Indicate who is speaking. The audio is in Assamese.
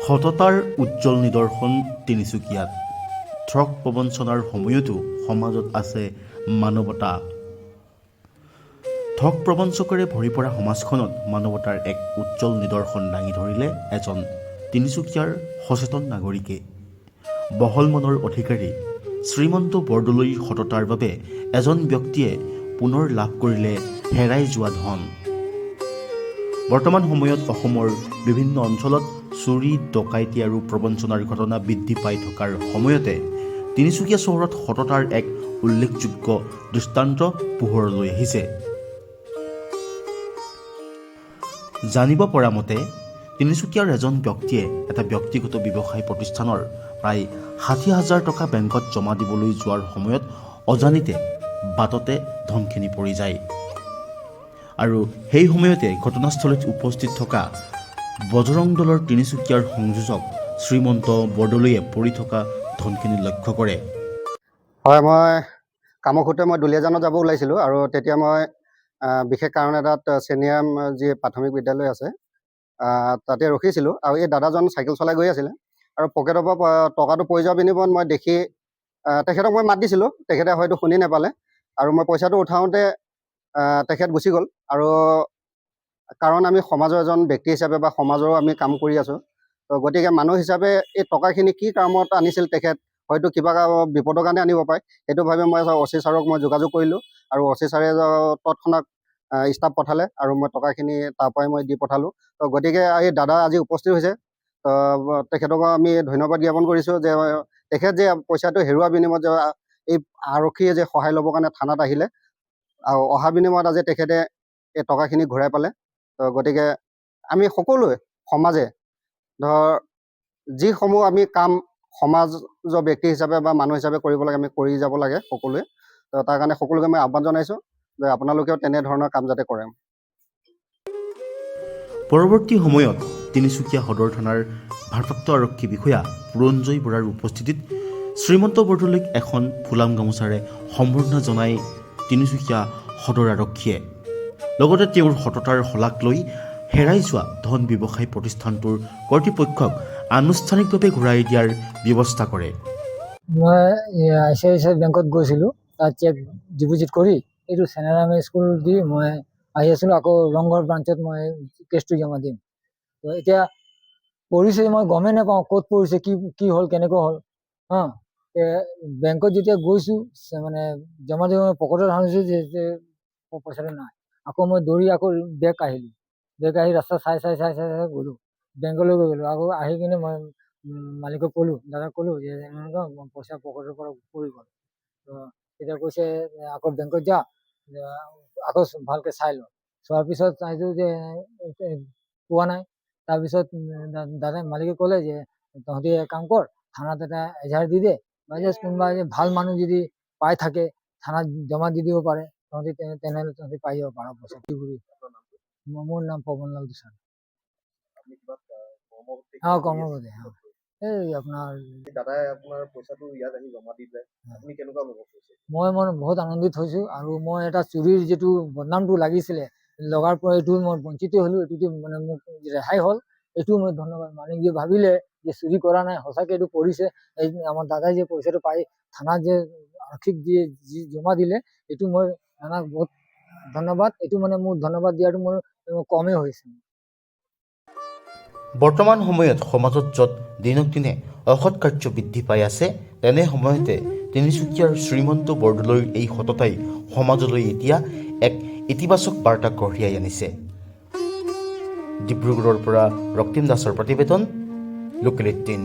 Speaker 1: সততাৰ উজ্জ্বল নিদৰ্শন তিনিচুকীয়াত। ঠগ প্ৰবঞ্চনাৰ সময়তো সমাজত আছে মানৱতা। ঠগ প্ৰবঞ্চকৰে ভৰি পৰা সমাজখনত মানৱতাৰ এক উজ্জ্বল নিদৰ্শন দাঙি ধৰিলে এজন তিনিচুকীয়াৰ সচেতন নাগৰিকে। বহল মনৰ অধিকাৰী শ্ৰীমন্ত বৰদলৈৰ সততাৰ বাবে এজন ব্যক্তিয়ে পুনৰ লাভ কৰিলে হেৰাই যোৱা ধন। বৰ্তমান সময়ত অসমৰ বিভিন্ন অঞ্চলত চুৰি, ডকাইতি আৰু প্ৰবঞ্চনাৰ ঘটনা বৃদ্ধি পাই থকাৰ সময়তে তিনিচুকীয়া চহৰত সততাৰ এক উল্লেখযোগ্য দৃষ্টান্ত পোহৰলৈ আহিছে। জানিব পৰা মতে তিনিচুকীয়াৰ এজন ব্যক্তিয়ে এটা ব্যক্তিগত ব্যৱসায় প্ৰতিষ্ঠানৰ প্ৰায় ৬০,০০০ টকা বেংকত জমা দিবলৈ যোৱাৰ সময়ত অজানিতে বাটতে ধনখিনি পৰি যায় আৰু সেই সময়তে ঘটনাস্থলীত উপস্থিত থকা বজৰং দলৰ তিনিচুকীয়াৰ সংযোজক শ্ৰীমন্ত বৰদলৈয়ে পৰি থকা ধনখিনি লক্ষ্য কৰে।
Speaker 2: হয়, মই কামৰ সূত্ৰে মই দুলীয়াজানত যাব ওলাইছিলোঁ আৰু তেতিয়া মই বিশেষ কাৰণ এটাত চেনিয়াম যি প্ৰাথমিক বিদ্যালয় আছে তাতে ৰখিছিলোঁ আৰু এই দাদাজন চাইকেল চলাই গৈ আছিলে আৰু পকেটৰ পৰা টকাটো পৰি যোৱাৰ বিনিময়ত মই দেখি তেখেতক মই মাত দিছিলোঁ। তেখেতে হয়তো শুনি নাপালে আৰু মই পইচাটো উঠাওঁতে তেখেত গুচি গ'ল। আৰু কাৰণ আমি সমাজৰ এজন ব্যক্তি হিচাপে বা সমাজৰো আমি কাম কৰি আছোঁ, তো গতিকে মানুহ হিচাপে এই টকাখিনি কি কামত আনিছিল তেখেত, হয়তো কিবা বিপদৰ কাৰণে আনিব পাৰে, সেইটো ভাবি মই অচি ছাৰক মই যোগাযোগ কৰিলোঁ আৰু অচি ছাৰে তৎক্ষণাত ষ্টাফ পঠালে আৰু মই টকাখিনি তাৰ পৰাই মই দি পঠালোঁ। তো গতিকে এই দাদা আজি উপস্থিত হৈছে, তেখেতক আমি ধন্যবাদ জ্ঞাপন কৰিছোঁ যে তেখেত যে পইচাটো হেৰুৱাৰ বিনিময়ত যে এই আৰক্ষীয়ে যে সহায় ল'বৰ কাৰণে থানাত আহিলে আৰু অহাৰ বিনিময়ত আজি তেখেতে এই টকাখিনি ঘূৰাই পালে। তো গতিকে আমি সকলোৱে সমাজে যিসমূহ আমি কাম সমাজৰ ব্যক্তি হিচাপে বা মানুহ হিচাপে কৰিব লাগে আমি কৰি যাব লাগে সকলোৱে। তো তাৰ কাৰণে সকলোকে মই আহ্বান জনাইছোঁ যে আপোনালোকেও তেনেধৰণৰ কাম যাতে কৰে।
Speaker 1: পৰৱৰ্তী সময়ত তিনিচুকীয়া সদৰ থানাৰ ভাৰপ্ৰাপ্ত আৰক্ষী বিষয়া পুৰঞ্জয় বৰাৰ উপস্থিতিত শ্ৰীমন্ত বৰদলৈক এখন ফুলাম গামোচাৰে সম্বৰ্ধনা জনাই তিনিচুকীয়া সদৰ আৰক্ষীয়ে লগতে তেওঁৰ সততাৰ শলাগ লৈ হেৰাই যোৱা ধন ব্যৱসায় প্ৰতিষ্ঠানটোৰ কৰ্তৃপক্ষক আনুষ্ঠানিকভাৱে ঘূৰাই দিয়াৰ ব্যৱস্থা কৰে।
Speaker 3: মই ICICI বেংকত গৈছিলোঁ, তাত চেক ডিপজিট কৰি এইটো চেনাৰাম স্কুল দি মই আহি আছিলোঁ। আকৌ ৰংঘৰ ব্ৰাঞ্চত মই কেছটো জমা দিম। তো এতিয়া পৰিছে মই গমেই নাপাওঁ ক'ত পৰিছে, কি হ'ল, কেনেকৈ হ'ল। বেংকত যেতিয়া গৈছোঁ মানে জমা দিব পকেটত আনিছোঁ যে পইচাটো নাই। আকৌ মই দৌৰি আকৌ বেগ আহিলোঁ। বেগ আহি ৰাস্তা চাই গ'লোঁ, বেংকলৈ গ'লোঁ। আকৌ আহি কিনে মই মালিকক ক'লোঁ, দাদাক ক'লোঁ যে এনেকুৱা পইচা পকেটৰ পৰা পৰি গ'ল। তো তেতিয়া কৈছে আকৌ বেংকত যা, আকৌ ভালকৈ চাই লওঁ। চোৱাৰ পিছত চাইছোঁ যে পোৱা নাই। তাৰপিছত দাদাই মালিকে ক'লে যে তহঁতি এক কাম কৰ, থানাত এটা এজাহাৰ দি দে, বা যে কোনোবা ভাল মানুহ যদি পাই থাকে থানাত জমা দি দিব পাৰে, তেনেহ'লে তহঁতি পাই যাব পাৰ পইচা। মোৰ নাম পৱনলাল দুছাৰা। কৰ্মপতি। এই আপোনাৰ
Speaker 2: দাদাই আপোনাৰ পইচাটো ইয়াত আহি জমা দি যায়, আপুনি কেনেকুৱা অনুভৱ কৰিছে?
Speaker 3: মই বহুত আনন্দিত হৈছোঁ আৰু মই এটা চুৰিৰ যিটো বদনামটো লাগিছিলে লগাৰ পৰা এইটো মই বঞ্চিত হ'লোঁ, এইটো মানে মোক ৰেহাই হ'ল। এইটো মই ধন্যবাদ। মানে যে ভাবিলে যে চুৰি কৰা নাই, সঁচাকৈ এইটো কৰিছে। এই আমাৰ দাদাই যে পইচাটো পাই থানাত যে আৰক্ষীক যি জমা দিলে, এইটো মই দাদাক বহুত ধন্যবাদ। এইটো মানে মোৰ ধন্যবাদ দিয়াটো মোৰ কমেই হৈছে।
Speaker 1: বৰ্তমান সময়ত সমাজত য'ত দিনক দিনে অসৎ কাৰ্য বৃদ্ধি পাই আছে, তেনে সময়তে তিনিচুকীয়াৰ শ্ৰীমন্ত বৰদলৈৰ এই সততাই সমাজলৈ এতিয়া এক ইতিবাচক বাৰ্তা কঢ়িয়াই আনিছে। ডিব্ৰুগড়ৰ পৰা ৰক্তিম দাসৰ প্ৰতিবেদন, লোকেল 18।